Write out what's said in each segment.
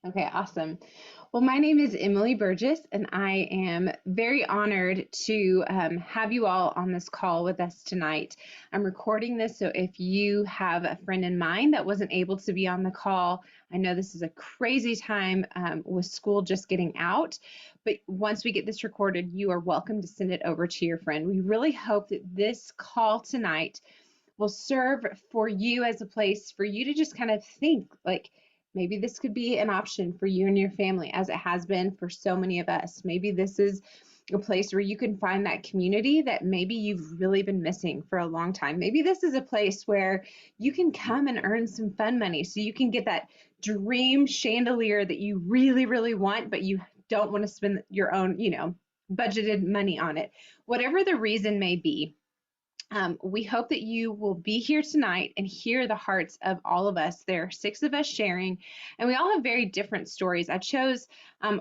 Okay, awesome. Well, my name is Emily Burgess, and I am very honored to have you all on this call with us tonight. I'm recording this, so if you have a friend in mind that wasn't able to be on the call, I know this is a crazy time with school just getting out, but once we get this recorded, you are welcome to send it over to your friend. We really hope that this call tonight will serve for you as a place for you to just kind of think like, maybe this could be an option for you and your family, as it has been for so many of us. Maybe this is a place where you can find that community that maybe you've really been missing for a long time. Maybe this is a place where you can come and earn some fun money so you can get that dream chandelier that you really, really want, but you don't want to spend your own, budgeted money on it. Whatever the reason may be, we hope that you will be here tonight and hear the hearts of all of us. There are 6 of us sharing, and we all have very different stories. I chose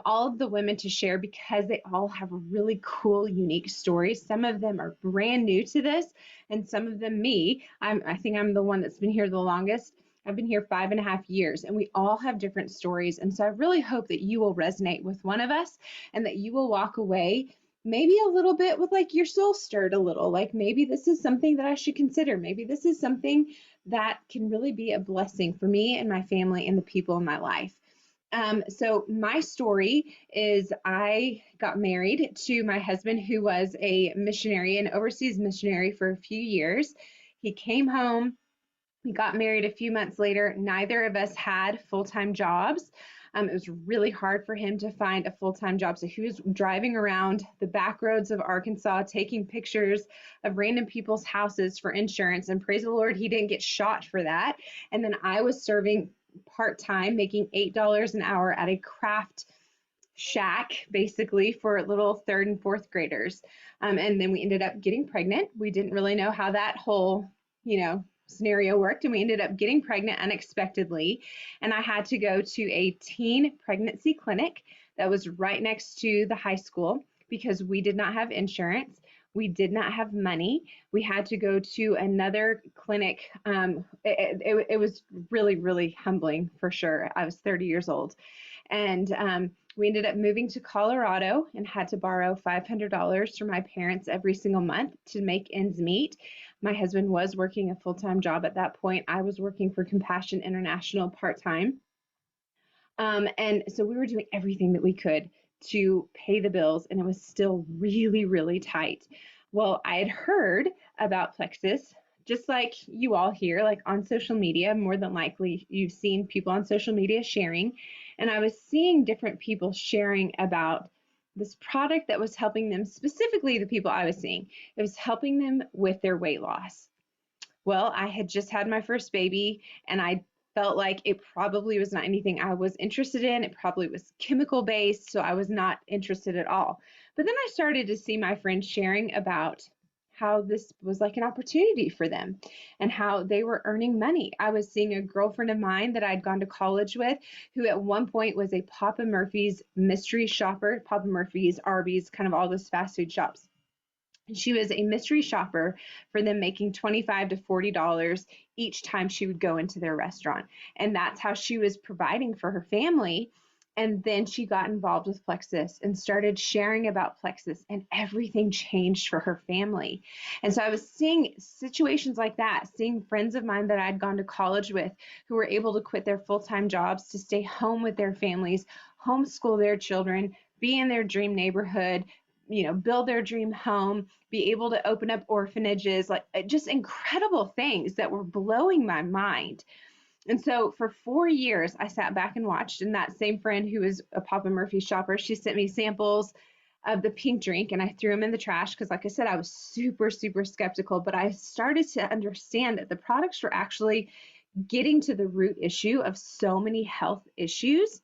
all of the women to share because they all have really cool, unique stories. Some of them are brand new to this, and some of them me. I think I'm the one that's been here the longest. I've been here 5.5 years, and we all have different stories. And so I really hope that you will resonate with one of us and that you will walk away maybe a little bit with like your soul stirred a little, like maybe this is something that I should consider. Maybe this is something that can really be a blessing for me and my family and the people in my life. So my story is I got married to my husband, who was a missionary, an overseas missionary for a few years. He came home. We got married a few months later. Neither of us had full-time jobs. It was really hard for him to find a full-time job. So he was driving around the back roads of Arkansas, taking pictures of random people's houses for insurance. And praise the Lord, he didn't get shot for that. And then I was serving part-time, making $8 an hour at a craft shack, basically, for little 3rd and 4th graders. And then we ended up getting pregnant. We didn't really know how that whole, scenario worked, and we ended up getting pregnant unexpectedly. And I had to go to a teen pregnancy clinic that was right next to the high school because we did not have insurance. We did not have money. We had to go to another clinic. It was really, really humbling for sure. I was 30 years old. And we ended up moving to Colorado and had to borrow $500 from my parents every single month to make ends meet. My husband was working a full-time job at that point. I was working for Compassion International part-time. And so we were doing everything that we could to pay the bills, and it was still really, really tight. Well, I had heard about Plexus, just like you all here, like on social media. More than likely, you've seen people on social media sharing. And I was seeing different people sharing about this product that was helping them, specifically the people I was seeing. It was helping them with their weight loss. Well, I had just had my first baby, and I felt like it probably was not anything I was interested in. It probably was chemical based, so I was not interested at all. But then I started to see my friends sharing about how this was like an opportunity for them and how they were earning money. I was seeing a girlfriend of mine that I'd gone to college with who at one point was a Papa Murphy's mystery shopper. Papa Murphy's, Arby's, kind of all those fast food shops. She was a mystery shopper for them, making $25 to $40 each time she would go into their restaurant. And that's how she was providing for her family. And then she got involved with Plexus and started sharing about Plexus, and everything changed for her family. And so I was seeing situations like that, seeing friends of mine that I'd gone to college with who were able to quit their full-time jobs to stay home with their families, homeschool their children, be in their dream neighborhood, build their dream home, be able to open up orphanages, like just incredible things that were blowing my mind. And so for 4 years, I sat back and watched. And that same friend who was a Papa Murphy shopper, she sent me samples of the pink drink, and I threw them in the trash because, like I said, I was super, super skeptical. But I started to understand that the products were actually getting to the root issue of so many health issues,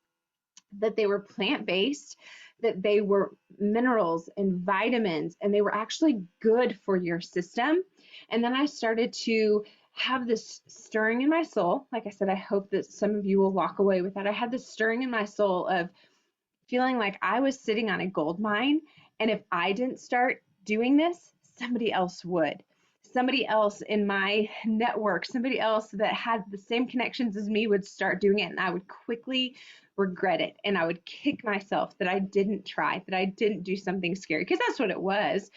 that they were plant-based, that they were minerals and vitamins, and they were actually good for your system. And then I started to have this stirring in my soul. Like I said, I hope that some of you will walk away with that. I had this stirring in my soul of feeling like I was sitting on a gold mine, and if I didn't start doing this, somebody else would. somebody else in my network, somebody else that had the same connections as me would start doing it, and I would quickly regret it, and I would kick myself that I didn't try, that I didn't do something scary, because that's what it was.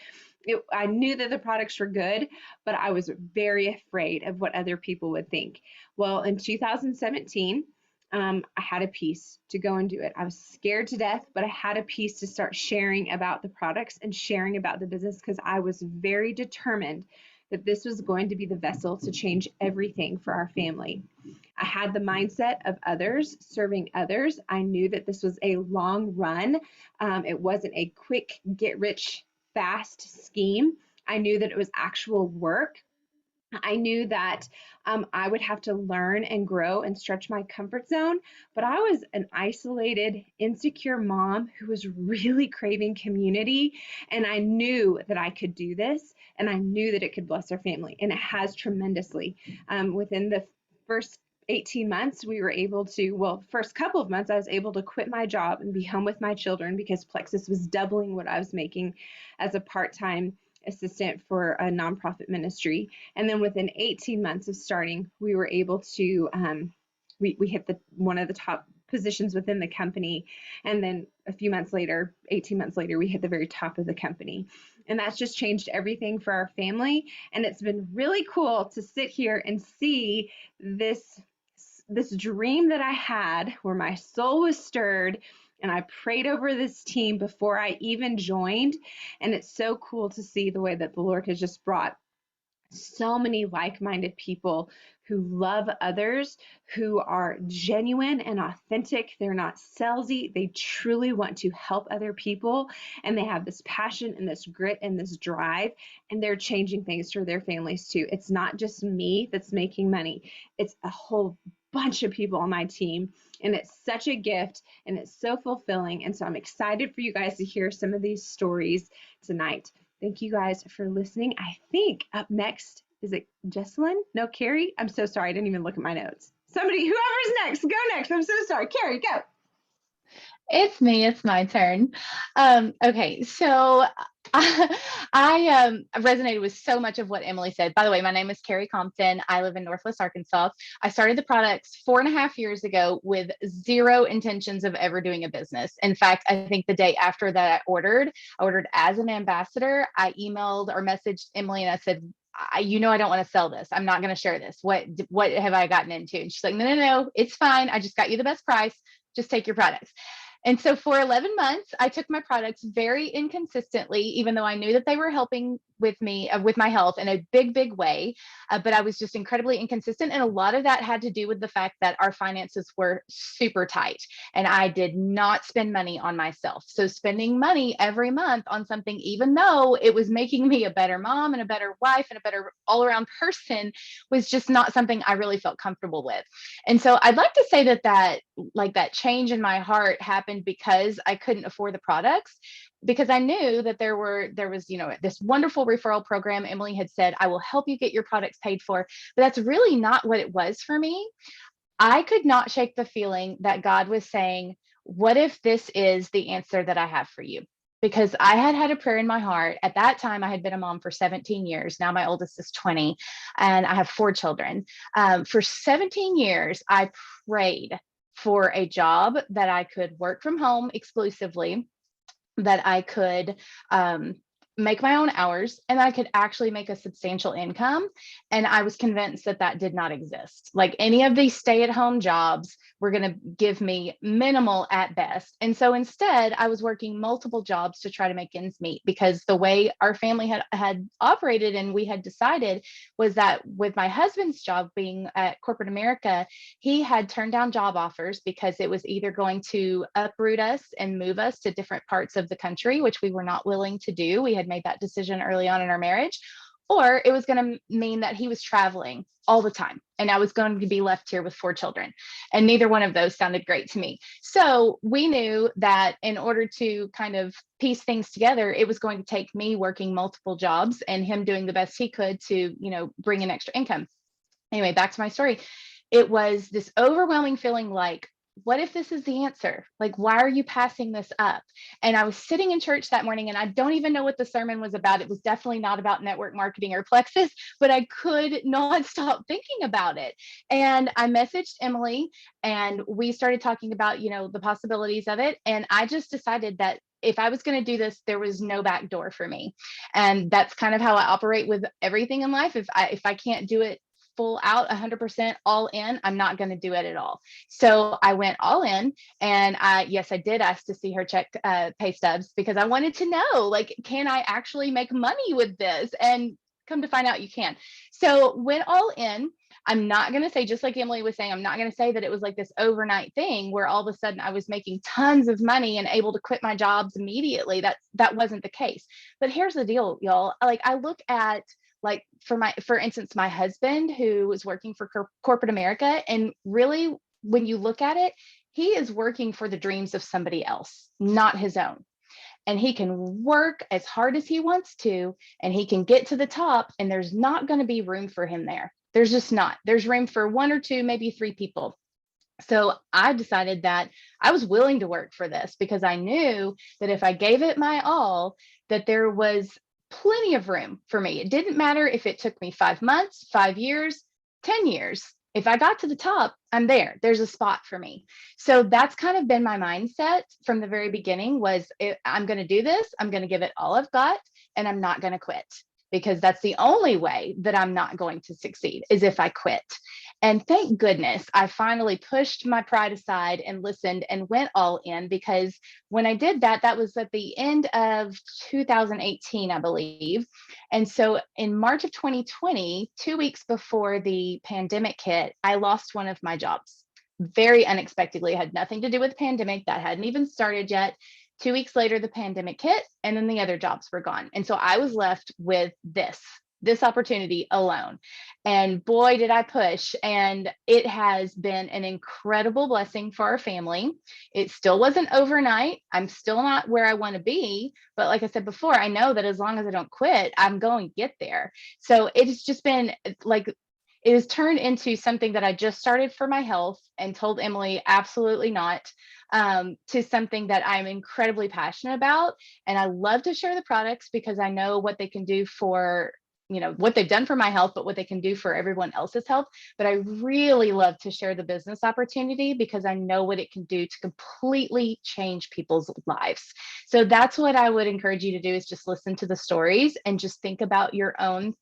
I knew that the products were good, but I was very afraid of what other people would think. Well, in 2017, I had a piece to go and do it. I was scared to death, but I had a piece to start sharing about the products and sharing about the business, because I was very determined that this was going to be the vessel to change everything for our family. I had the mindset of others, serving others. I knew that this was a long run. It wasn't a quick get rich fast scheme. I knew that it was actual work. I knew that I would have to learn and grow and stretch my comfort zone, but I was an isolated, insecure mom who was really craving community, and I knew that I could do this, and I knew that it could bless our family, and it has tremendously. Within the first 18 months, we were able to, well, first couple of months, I was able to quit my job and be home with my children, because Plexus was doubling what I was making as a part-time assistant for a nonprofit ministry. And then within 18 months of starting, we were able to, we hit one of the top positions within the company. And then a few months later, 18 months later, we hit the very top of the company. And that's just changed everything for our family. And it's been really cool to sit here and see this dream that I had, where my soul was stirred, and I prayed over this team before I even joined. And it's so cool to see the way that the Lord has just brought so many like-minded people who love others, who are genuine and authentic. They're not salesy. They truly want to help other people, and they have this passion and this grit and this drive, and they're changing things for their families too. It's not just me that's making money. It's a whole bunch of people on my team, and it's such a gift, and it's so fulfilling. And so I'm excited for you guys to hear some of these stories tonight. Thank you guys for listening. I think up next, is it Jessalyn? No, Carrie? I'm so sorry. I didn't even look at my notes. Somebody, whoever's next, go next. I'm so sorry. Carrie, go. It's me. It's my turn. Okay, so I resonated with so much of what Emily said. By the way, my name is Carrie Compton. I live in Northwest Arkansas. I started the products 4.5 years ago with zero intentions of ever doing a business. In fact, I think the day after that I ordered as an ambassador. I emailed or messaged Emily and I said, I don't want to sell this. I'm not going to share this. What have I gotten into? And she's like, no, it's fine. I just got you the best price. Just take your products. And so for 11 months, I took my products very inconsistently, even though I knew that they were helping with me, with my health in a big, big way. But I was just incredibly inconsistent. And a lot of that had to do with the fact that our finances were super tight and I did not spend money on myself. So spending money every month on something, even though it was making me a better mom and a better wife and a better all around person, was just not something I really felt comfortable with. And so I'd like to say that change in my heart happened because I couldn't afford the products, because I knew that there was, this wonderful referral program. Emily had said, I will help you get your products paid for, but that's really not what it was for me. I could not shake the feeling that God was saying, what if this is the answer that I have for you? Because I had a prayer in my heart. At that time, I had been a mom for 17 years. Now my oldest is 20 and I have 4 children. For 17 years, I prayed for a job that I could work from home exclusively, that I could make my own hours, and I could actually make a substantial income. And I was convinced that that did not exist. Like any of these stay-at-home jobs were going to give me minimal at best. And so instead, I was working multiple jobs to try to make ends meet, because the way our family had operated and we had decided was that with my husband's job being at corporate America, he had turned down job offers because it was either going to uproot us and move us to different parts of the country, which we were not willing to do. We had made that decision early on in our marriage, or it was going to mean that he was traveling all the time and I was going to be left here with 4 children. And neither one of those sounded great to me. So we knew that in order to kind of piece things together, it was going to take me working multiple jobs and him doing the best he could to, bring in extra income. Anyway, back to my story. It was this overwhelming feeling like, what if this is the answer? Like, why are you passing this up? And I was sitting in church that morning, and I don't even know what the sermon was about. It was definitely not about network marketing or Plexus, but I could not stop thinking about it. And I messaged Emily, and we started talking about, the possibilities of it. And I just decided that if I was going to do this, there was no back door for me. And that's kind of how I operate with everything in life. If I can't do it full out 100% all in, I'm not going to do it at all. So I went all in, and yes, I did ask to see her check pay stubs, because I wanted to know, like, can I actually make money with this? And come to find out you can. So went all in. I'm not going to say, just like Emily was saying, I'm not going to say that it was like this overnight thing where all of a sudden I was making tons of money and able to quit my jobs immediately. That wasn't the case. But here's the deal, y'all. Like, I look at, like, for instance, my husband, who was working for corporate America, and really, when you look at it, he is working for the dreams of somebody else, not his own. And he can work as hard as he wants to, and he can get to the top, and there's not going to be room for him there. There's just not. There's room for one or two, maybe three people. So I decided that I was willing to work for this, because I knew that if I gave it my all, that there was plenty of room for me. It didn't matter if it took me 5 months, 5 years, 10 years. If I got to the top, I'm there. There's a spot for me. So that's kind of been my mindset from the very beginning, was I'm going to do this. I'm going to give it all I've got, and I'm not going to quit, because that's the only way that I'm not going to succeed, is if I quit. And thank goodness I finally pushed my pride aside and listened and went all in, because when I did that, that was at the end of 2018, I believe. And so in March of 2020, 2 weeks before the pandemic hit, I lost one of my jobs very unexpectedly. It had nothing to do with the pandemic. That hadn't even started yet. 2 weeks later, the pandemic hit, and then the other jobs were gone. And so I was left with this opportunity alone. And boy, did I push. And it has been an incredible blessing for our family. It still wasn't overnight. I'm still not where I want to be. But like I said before, I know that as long as I don't quit, I'm going to get there. So it's just been like, it has turned into something that I just started for my health and told Emily absolutely not, to something that I'm incredibly passionate about. And I love to share the products, because I know what they can do for, what they've done for my health, but what they can do for everyone else's health. But I really love to share the business opportunity, because I know what it can do to completely change people's lives. So that's what I would encourage you to do, is just listen to the stories and just think about your own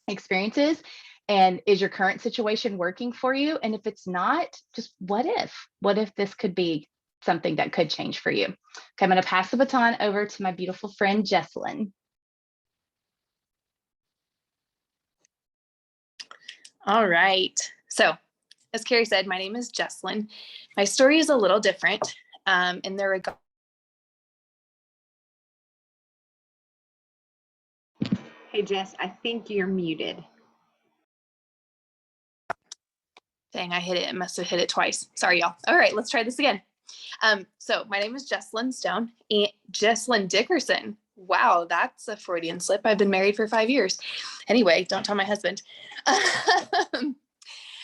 experiences. And is your current situation working for you? And if it's not, just what if this could be something that could change for you? Okay, I'm going to pass the baton over to my beautiful friend, Jessalyn. All right. So, as Carrie said, my name is Jessalyn. My story is a little different in the regard. Hey, Jess, I think you're muted. Dang, I hit it. I must have hit it twice. Sorry, y'all. All right, let's try this again. So my name is Jessalyn Dickerson. Wow, that's a Freudian slip. I've been married for 5 years. Anyway, don't tell my husband.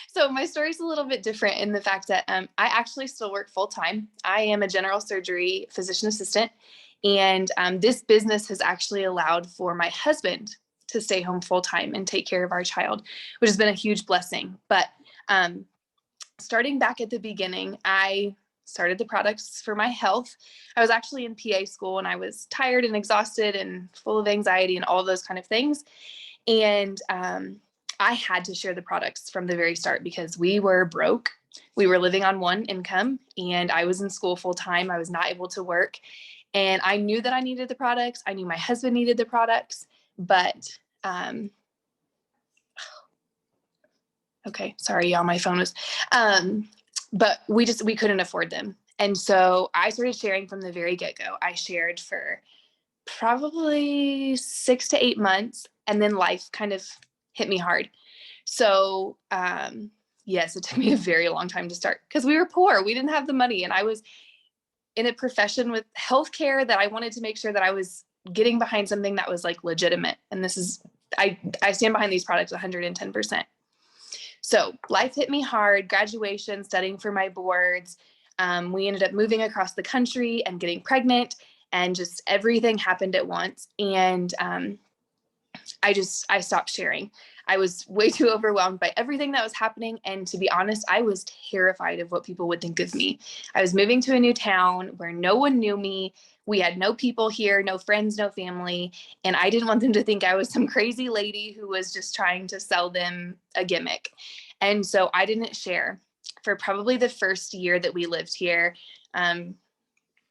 So my story is a little bit different in the fact that I actually still work full time. I am a general surgery physician assistant, and this business has actually allowed for my husband to stay home full time and take care of our child, which has been a huge blessing. But starting back at the beginning, I started the products for my health. I was actually in PA school, and I was tired and exhausted and full of anxiety and all those kind of things. And I had to share the products from the very start, because we were broke. We were living on one income, and I was in school full time. I was not able to work. And I knew that I needed the products. I knew my husband needed the products, but okay, sorry, y'all, my phone was, but we couldn't afford them. And so I started sharing from the very get-go. I shared for probably 6 to 8 months, and then life kind of hit me hard. So, yes, it took me a very long time to start, because we were poor. We didn't have the money, and I was in a profession with healthcare that I wanted to make sure that I was getting behind something that was like legitimate. And this is, I stand behind these products 110%. So life hit me hard, graduation, studying for my boards. We ended up moving across the country and getting pregnant, and just everything happened at once. And I stopped sharing. I was way too overwhelmed by everything that was happening. And to be honest, I was terrified of what people would think of me. I was moving to a new town where no one knew me. We had no people here, no friends, no family. And I didn't want them to think I was some crazy lady who was just trying to sell them a gimmick. And so I didn't share for probably the first year that we lived here.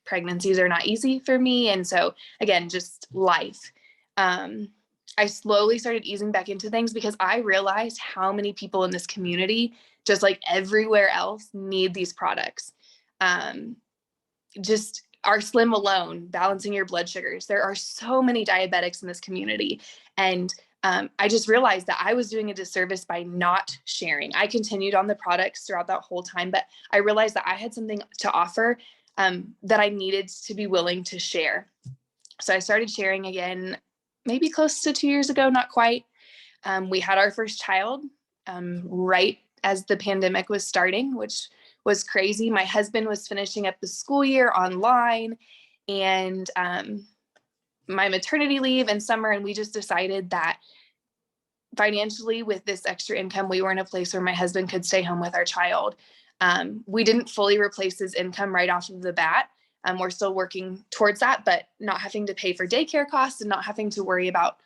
Pregnancies are not easy for me. And so again, just life. I slowly started easing back into things because I realized how many people in this community, just like everywhere else, need these products. Just our Slim alone, balancing your blood sugars. There are so many diabetics in this community. And I just realized that I was doing a disservice by not sharing. I continued on the products throughout that whole time, but I realized that I had something to offer that I needed to be willing to share. So I started sharing again, maybe close to 2 years ago, not quite. We had our first child right as the pandemic was starting, which was crazy. My husband was finishing up the school year online, and my maternity leave in summer. And we just decided that financially, with this extra income, we were in a place where my husband could stay home with our child. We didn't fully replace his income right off of the bat. We're still working towards that, but not having to pay for daycare costs and not having to worry about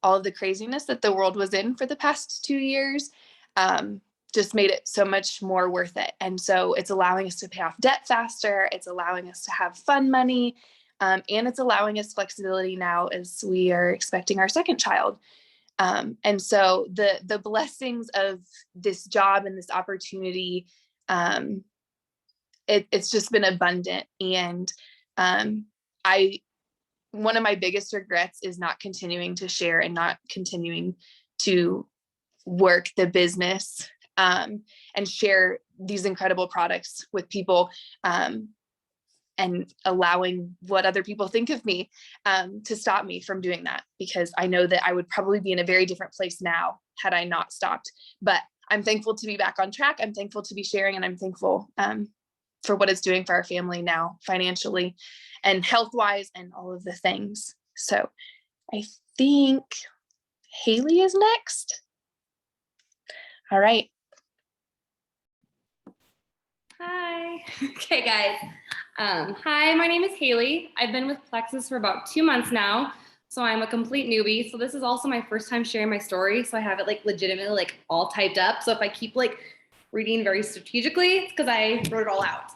all of the craziness that the world was in for the past 2 years just made it so much more worth it. And so it's allowing us to pay off debt faster. It's allowing us to have fun money. And it's allowing us flexibility now as we are expecting our second child. And so the blessings of this job and this opportunity, it's just been abundant. And one of my biggest regrets is not continuing to share and not continuing to work the business and share these incredible products with people, and allowing what other people think of me to stop me from doing that, because I know that I would probably be in a very different place now had I not stopped. But I'm thankful to be back on track. I'm thankful to be sharing, and I'm thankful for what it's doing for our family now, financially and health-wise and all of the things. So I think Haley is next. All right. Hi. Okay, guys. Hi, my name is Haley. I've been with Plexus for about 2 months now, so I'm a complete newbie. So this is also my first time sharing my story, so I have it like legitimately like all typed up. So if I keep like reading very strategically, it's because I wrote it all out.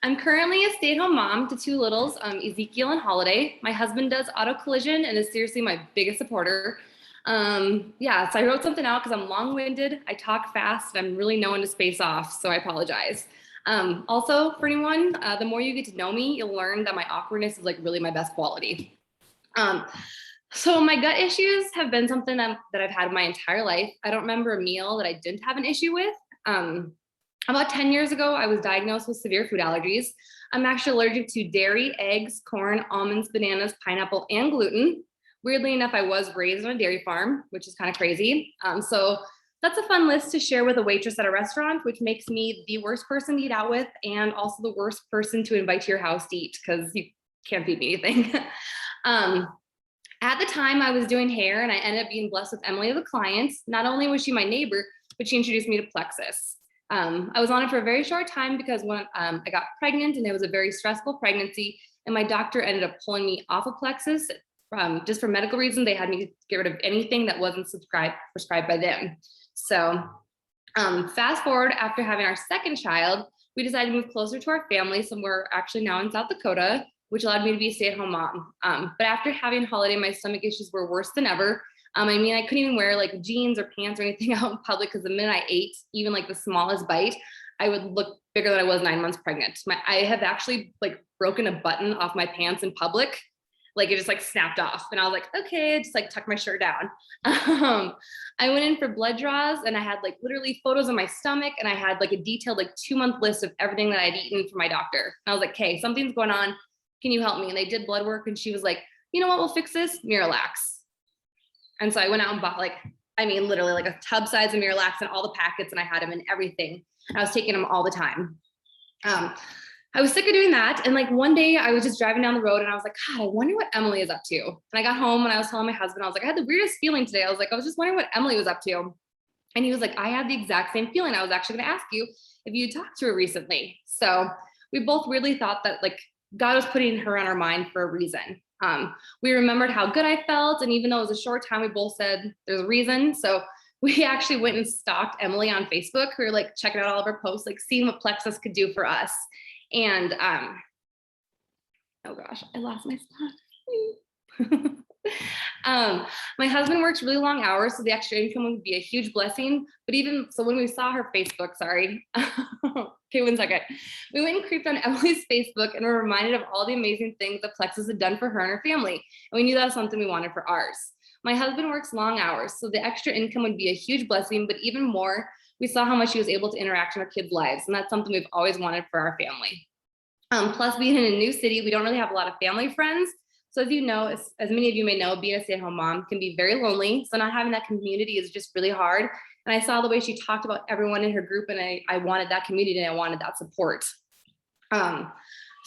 I'm currently a stay-at-home mom to 2 littles, Ezekiel and Holiday. My husband does auto collision and is seriously my biggest supporter. Yeah, so I wrote something out because I'm long-winded, I talk fast, and I'm really no one to space off, so I apologize. Also, for anyone, the more you get to know me, you'll learn that my awkwardness is like really my best quality. So my gut issues have been something that I've had my entire life. I don't remember a meal that I didn't have an issue with. About 10 years ago, I was diagnosed with severe food allergies. I'm actually allergic to dairy, eggs, corn, almonds, bananas, pineapple, and gluten. Weirdly enough, I was raised on a dairy farm, which is kind of crazy. So that's a fun list to share with a waitress at a restaurant, which makes me the worst person to eat out with and also the worst person to invite to your house to eat because you can't feed me anything. At the time, I was doing hair and I ended up being blessed with Emily as a client. Not only was she my neighbor, but she introduced me to Plexus. I was on it for a very short time because when I got pregnant and it was a very stressful pregnancy, and my doctor ended up pulling me off of Plexus just for medical reasons. They had me get rid of anything that wasn't prescribed by them. So fast forward, after having our second child, we decided to move closer to our family. So we're actually now in South Dakota, which allowed me to be a stay-at-home mom. But after having Holiday, my stomach issues were worse than ever. I mean, I couldn't even wear like jeans or pants or anything out in public because the minute I ate even like the smallest bite, I would look bigger than I was 9 months pregnant. I have actually like broken a button off my pants in public. Like it just like snapped off and I was like, okay, just like tuck my shirt down. I went in for blood draws and I had like literally photos of my stomach and I had like a detailed like 2-month list of everything that I'd eaten for my doctor. And I was like, okay, something's going on. Can you help me? And they did blood work and she was like, you know what, we'll fix this, Miralax. And so I went out and bought like, I mean, literally like a tub size of Miralax and all the packets and I had them in everything. I was taking them all the time. I was sick of doing that. And like one day I was just driving down the road and I was like, God, I wonder what Emily is up to. And I got home and I was telling my husband, I was like, I had the weirdest feeling today. I was like, I was just wondering what Emily was up to. And he was like, I had the exact same feeling. I was actually going to ask you if you talked to her recently. So we both really thought that like God was putting her on our mind for a reason. We remembered how good I felt. And even though it was a short time, we both said there's a reason. So we actually went and stalked Emily on Facebook. We were like checking out all of her posts, like seeing what Plexus could do for us. And oh gosh, I lost my spot. My husband works really long hours, so the extra income would be a huge blessing. But even so, when we saw her Facebook, sorry, okay, 1 second. We went and creeped on Emily's Facebook and were reminded of all the amazing things that Plexus had done for her and her family. And we knew that was something we wanted for ours. My husband works long hours, so the extra income would be a huge blessing, but even more, we saw how much he was able to interact in our kids' lives. And that's something we've always wanted for our family. Plus, being in a new city, we don't really have a lot of family friends. So as you know, as many of you may know, being a stay-at-home mom can be very lonely. So not having that community is just really hard. And I saw the way she talked about everyone in her group, and I wanted that community and I wanted that support. So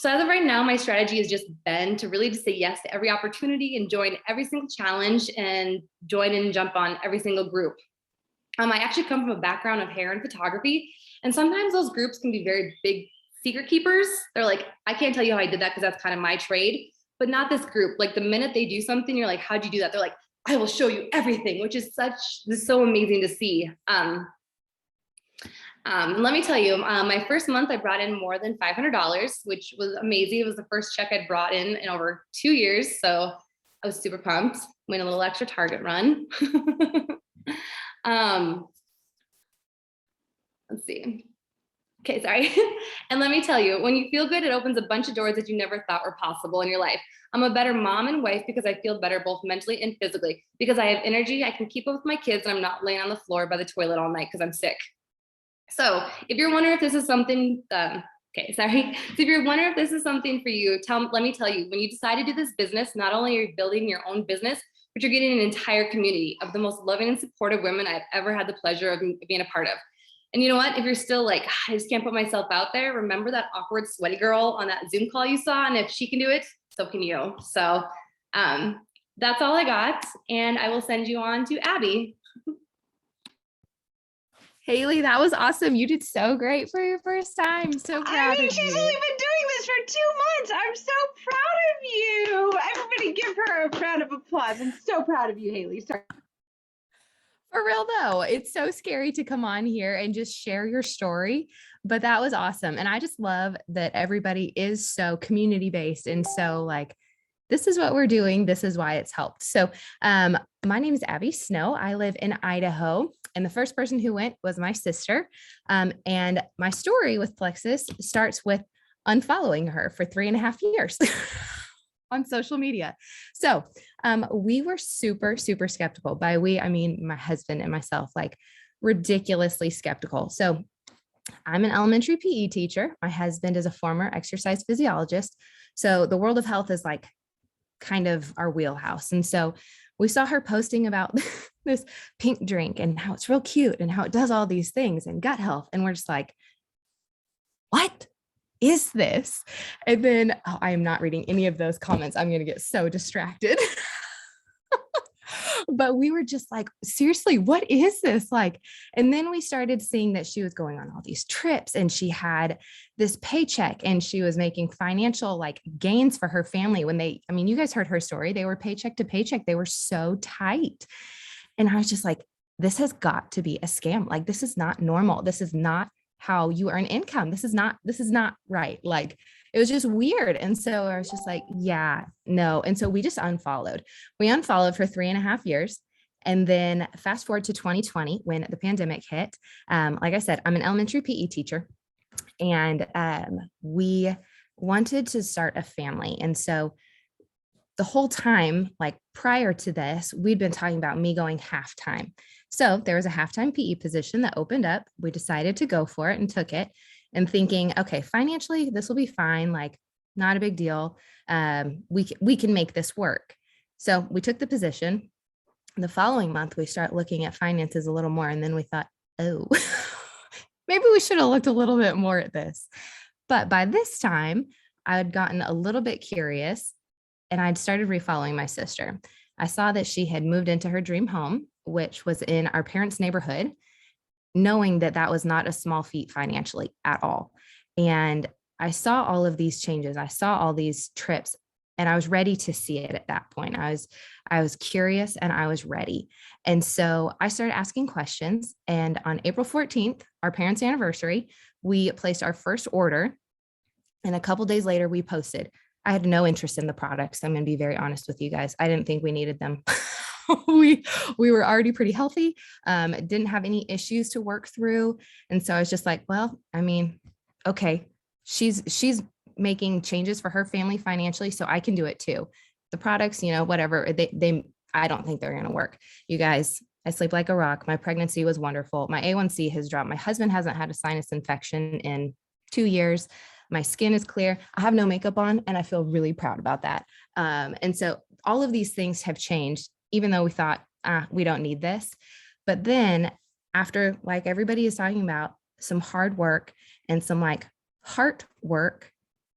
as of right now, my strategy has just been to really just say yes to every opportunity and join every single challenge and join and jump on every single group. I actually come from a background of hair and photography, and sometimes those groups can be very big secret keepers. They're like, I can't tell you how I did that because that's kind of my trade, but not this group. Like the minute they do something, you're like, how'd you do that? They're like, I will show you everything, which is so amazing to see. Let me tell you, my first month I brought in more than $500, which was amazing. It was the first check I'd brought in over 2 years. So I was super pumped. Went a little extra Target run. Let's see. Okay, sorry. And let me tell you, when you feel good, it opens a bunch of doors that you never thought were possible in your life. I'm a better mom and wife because I feel better both mentally and physically. Because I have energy, I can keep up with my kids, and I'm not laying on the floor by the toilet all night because I'm sick. So if you're wondering if this is something, okay, sorry. So if you're wondering if this is something for you, let me tell you, when you decide to do this business, not only are you building your own business, but you're getting an entire community of the most loving and supportive women I've ever had the pleasure of being a part of. And you know what? If you're still like, I just can't put myself out there, remember that awkward, sweaty girl on that Zoom call you saw? And if she can do it, so can you. So that's all I got. And I will send you on to Abby. Haley, that was awesome. You did so great for your first time. So proud of you. She's only been doing this for 2 months. I'm so proud of you. Everybody give her a round of applause. I'm so proud of you, Haley. Sorry. For real though, it's so scary to come on here and just share your story, but that was awesome. And I just love that everybody is so community based and so like, this is what we're doing. This is why it's helped. So my name is Abby Snow. I live in Idaho. And the first person who went was my sister. And my story with Plexus starts with unfollowing her for 3.5 years on social media. So we were super, super skeptical. By we, I mean my husband and myself, like ridiculously skeptical. So I'm an elementary PE teacher. My husband is a former exercise physiologist. So the world of health is like kind of our wheelhouse. And so we saw her posting about this pink drink and how it's real cute and how it does all these things and gut health. And we're just like, what is this? And then I am not reading any of those comments. I'm going to get so distracted. But we were just like, seriously, what is this? Like, and then we started seeing that she was going on all these trips and she had this paycheck and she was making financial like gains for her family when you guys heard her story. They were paycheck to paycheck. They were so tight. And I was just like, this has got to be a scam. Like, this is not normal. This is not how you earn income. This is not right. Like, it was just weird. And so I was just like, yeah, no. And so we just unfollowed. We unfollowed for 3.5 years. And then fast forward to 2020, when the pandemic hit. Like I said, I'm an elementary PE teacher, and we wanted to start a family. And so the whole time, like prior to this, we'd been talking about me going halftime. So there was a halftime PE position that opened up. We decided to go for it and took it, and thinking, okay, financially, this will be fine. Like, not a big deal. We can make this work. So we took the position. The following month, we start looking at finances a little more. And then we thought, oh, maybe we should have looked a little bit more at this. But by this time, I had gotten a little bit curious and I'd started refollowing my sister. I saw that she had moved into her dream home, which was in our parents' neighborhood, knowing that that was not a small feat financially at all. And I saw all of these changes. I saw all these trips and I was ready to see it at that point. I was curious and I was ready. And so I started asking questions. And on April 14th, our parents' anniversary, we placed our first order. And a couple days later, we posted. I had no interest in the products. I'm going to be very honest with you guys. I didn't think we needed them. we were already pretty healthy, didn't have any issues to work through. And so I was just like, well, I mean, okay, she's making changes for her family financially, so I can do it too. The products, you know, whatever, I don't think they're going to work. You guys, I sleep like a rock. My pregnancy was wonderful. My A1C has dropped. My husband hasn't had a sinus infection in 2 years. My skin is clear. I have no makeup on, and I feel really proud about that. And so all of these things have changed, even though we thought, we don't need this. But then after, like everybody is talking about, some hard work and some like heart work,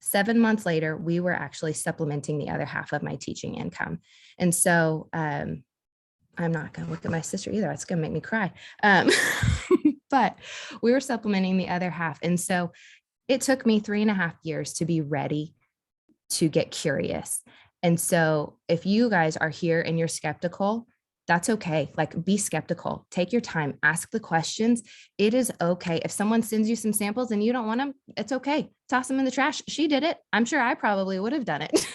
7 months later, we were actually supplementing the other half of my teaching income. And so I'm not going to look at my sister either. It's going to make me cry. But we were supplementing the other half. And so it took me 3.5 years to be ready to get curious. And so if you guys are here and you're skeptical, that's okay. Like, be skeptical, take your time, ask the questions. It is okay. If someone sends you some samples and you don't want them, it's okay. Toss them in the trash. She did it. I'm sure I probably would have done it,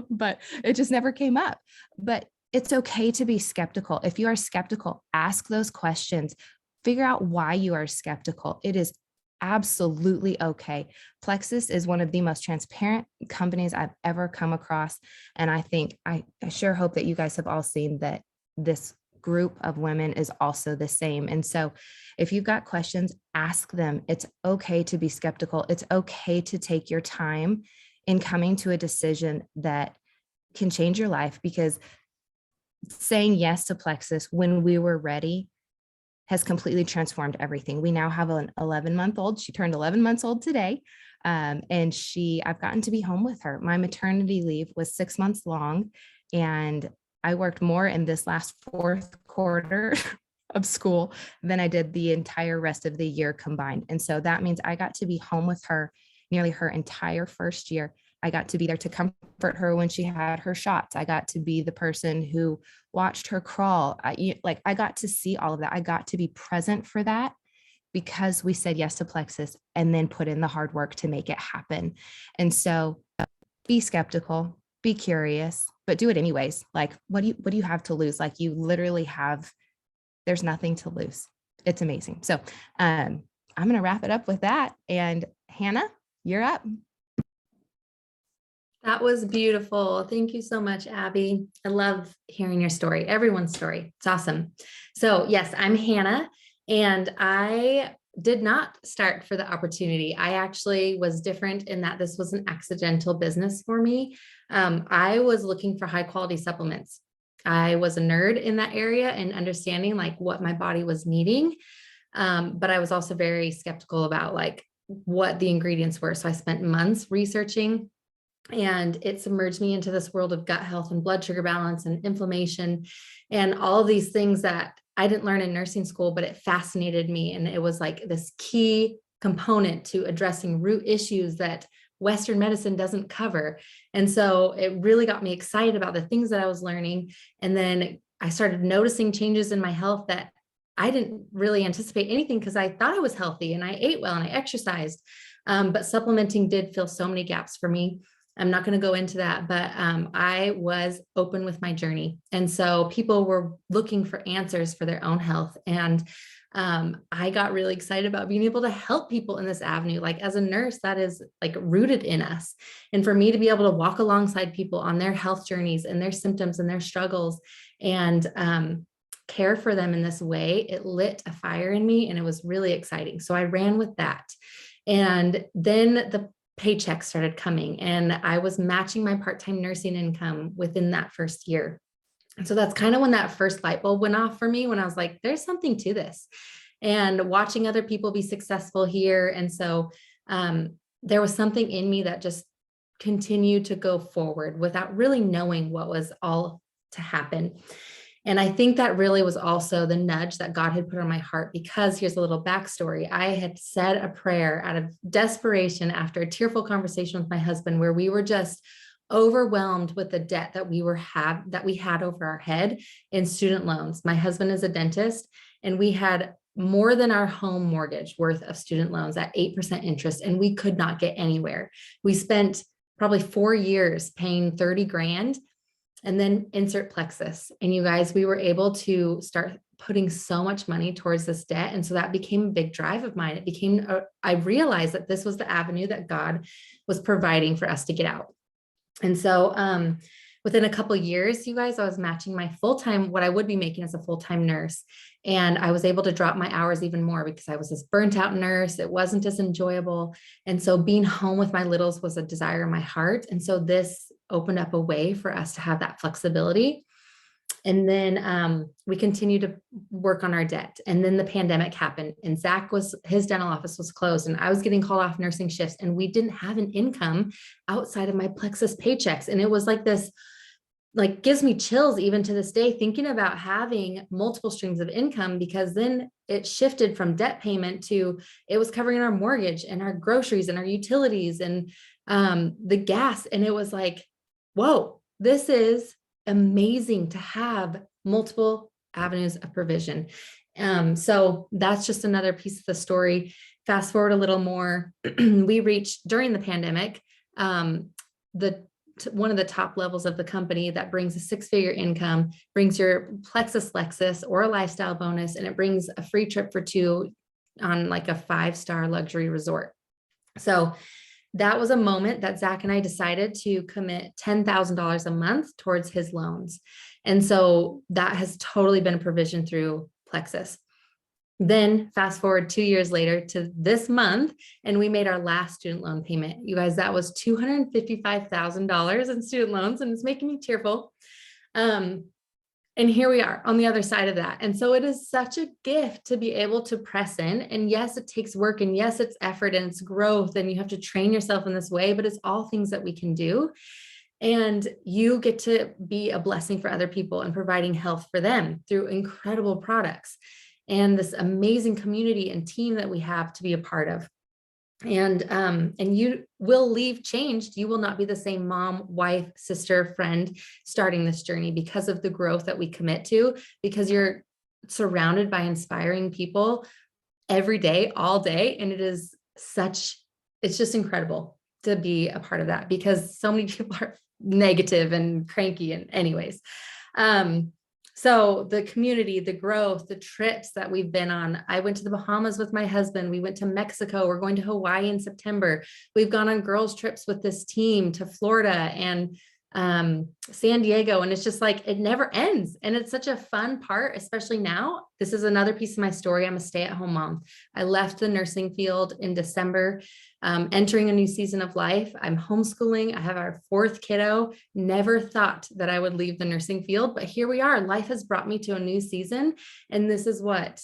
but it just never came up. But it's okay to be skeptical. If you are skeptical, ask those questions, figure out why you are skeptical. It is absolutely okay. Plexus is one of the most transparent companies I've ever come across. And I think, I sure hope that you guys have all seen that this group of women is also the same. And so if you've got questions, ask them. It's okay to be skeptical. It's okay to take your time in coming to a decision that can change your life, because saying yes to Plexus when we were ready has completely transformed everything. We now have an 11-month-old. She turned 11 months old today. And I've gotten to be home with her. My maternity leave was 6 months long, and I worked more in this last fourth quarter of school than I did the entire rest of the year combined. And so that means I got to be home with her nearly her entire first year. I got to be there to comfort her when she had her shots. I got to be the person who watched her crawl. I got to see all of that. I got to be present for that because we said yes to Plexus and then put in the hard work to make it happen. And so be skeptical, be curious, but do it anyways. Like, what do you have to lose? Like, you literally there's nothing to lose. It's amazing. So I'm going to wrap it up with that. And Hannah, you're up. That was beautiful. Thank you so much, Abby. I love hearing your story, everyone's story. It's awesome. So yes, I'm Hannah, and I did not start for the opportunity. I actually was different in that this was an accidental business for me. I was looking for high quality supplements. I was a nerd in that area and understanding like what my body was needing. But I was also very skeptical about like what the ingredients were. So I spent months researching, and it submerged me into this world of gut health and blood sugar balance and inflammation and all of these things that I didn't learn in nursing school, but it fascinated me. And it was like this key component to addressing root issues that Western medicine doesn't cover. And so it really got me excited about the things that I was learning. And then I started noticing changes in my health that I didn't really anticipate anything because I thought I was healthy and I ate well and I exercised. But supplementing did fill so many gaps for me. I'm not going to go into that, but I was open with my journey. And so people were looking for answers for their own health. And I got really excited about being able to help people in this avenue. Like, as a nurse, that is like rooted in us. And for me to be able to walk alongside people on their health journeys and their symptoms and their struggles and care for them in this way, it lit a fire in me, and it was really exciting. So I ran with that. And then the paychecks started coming, and I was matching my part-time nursing income within that first year. And so that's kind of when that first light bulb went off for me, when I was like, there's something to this, and watching other people be successful here. And so there was something in me that just continued to go forward without really knowing what was all to happen. And I think that really was also the nudge that God had put on my heart, because here's a little backstory. I had said a prayer out of desperation after a tearful conversation with my husband, where we were just overwhelmed with the debt that we had over our head in student loans. My husband is a dentist, and we had more than our home mortgage worth of student loans at 8% interest, and we could not get anywhere. We spent probably 4 years paying 30 grand, and then insert Plexus. And you guys, we were able to start putting so much money towards this debt. And so that became a big drive of mine. I realized that this was the avenue that God was providing for us to get out. And so within a couple of years, you guys, I was matching my full-time, what I would be making as a full-time nurse. And I was able to drop my hours even more because I was this burnt out nurse. It wasn't as enjoyable. And so being home with my littles was a desire in my heart. And so this opened up a way for us to have that flexibility. And then we continued to work on our debt. And then the pandemic happened, and his dental office was closed, and I was getting called off nursing shifts, and we didn't have an income outside of my Plexus paychecks. And it was like this, like, gives me chills even to this day, thinking about having multiple streams of income, because then it shifted from debt payment to, it was covering our mortgage and our groceries and our utilities and the gas. And it was like, whoa, this is amazing to have multiple avenues of provision. So that's just another piece of the story. Fast forward a little more, we reached during the pandemic, one of the top levels of the company that brings a 6-figure income, brings your Plexus Lexus or a lifestyle bonus, and it brings a free trip for 2 on like a 5-star luxury resort. So that was a moment that Zach and I decided to commit $10,000 a month towards his loans. And so that has totally been a provision through Plexus. Then fast forward 2 years later to this month, and we made our last student loan payment. You guys, that was $255,000 in student loans, and it's making me tearful. And here we are on the other side of that. And so it is such a gift to be able to press in. And yes, it takes work, and yes, it's effort and it's growth, and you have to train yourself in this way, but it's all things that we can do. And you get to be a blessing for other people and providing health for them through incredible products and this amazing community and team that we have to be a part of. And you will leave changed. You will not be the same mom, wife, sister, friend starting this journey because of the growth that we commit to, because you're surrounded by inspiring people every day, all day. And it's just incredible to be a part of that, because so many people are negative and cranky. And anyways, so the community, the growth, the trips that we've been on. I went to the Bahamas with my husband. We went to Mexico. We're going to Hawaii in September. We've gone on girls' trips with this team to Florida and San Diego. And it's just like, it never ends. And it's such a fun part, especially now. This is another piece of my story. I'm a stay-at-home mom. I left the nursing field in December, entering a new season of life. I'm homeschooling. I have our 4th kiddo. Never thought that I would leave the nursing field, but here we are. Life has brought me to a new season. And this is what,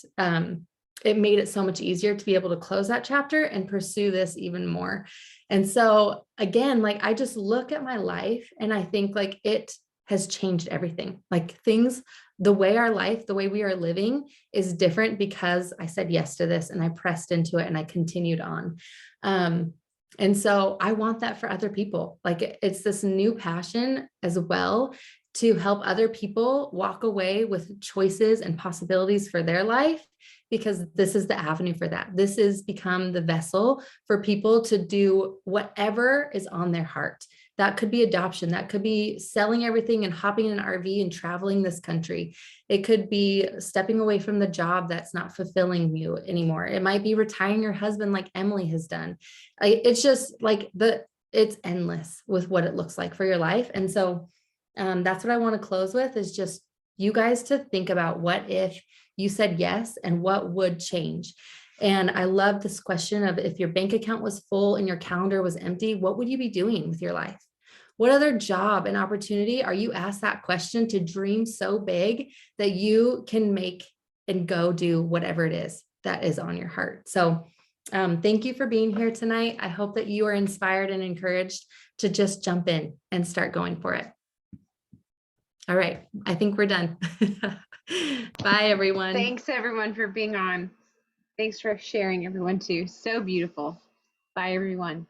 it made it so much easier to be able to close that chapter and pursue this even more. And so again, like, I just look at my life and I think like it has changed everything. Like the way we are living is different because I said yes to this and I pressed into it and I continued on. And so I want that for other people. Like, it's this new passion as well to help other people walk away with choices and possibilities for their life, because this is the avenue for that. This has become the vessel for people to do whatever is on their heart. That could be adoption. That could be selling everything and hopping in an RV and traveling this country. It could be stepping away from the job that's not fulfilling you anymore. It might be retiring your husband like Emily has done. It's just like it's endless with what it looks like for your life. And so that's what I want to close with, is just you guys to think about, what if you said yes and what would change? And I love this question of, if your bank account was full and your calendar was empty, what would you be doing with your life? What other job and opportunity are you asked that question to dream so big that you can make and go do whatever it is that is on your heart? So Thank you for being here tonight. I hope that you are inspired and encouraged to just jump in and start going for it. All right, I think we're done. Bye, everyone. Thanks, everyone, for being on. Thanks for sharing, everyone, too. So beautiful. Bye, everyone.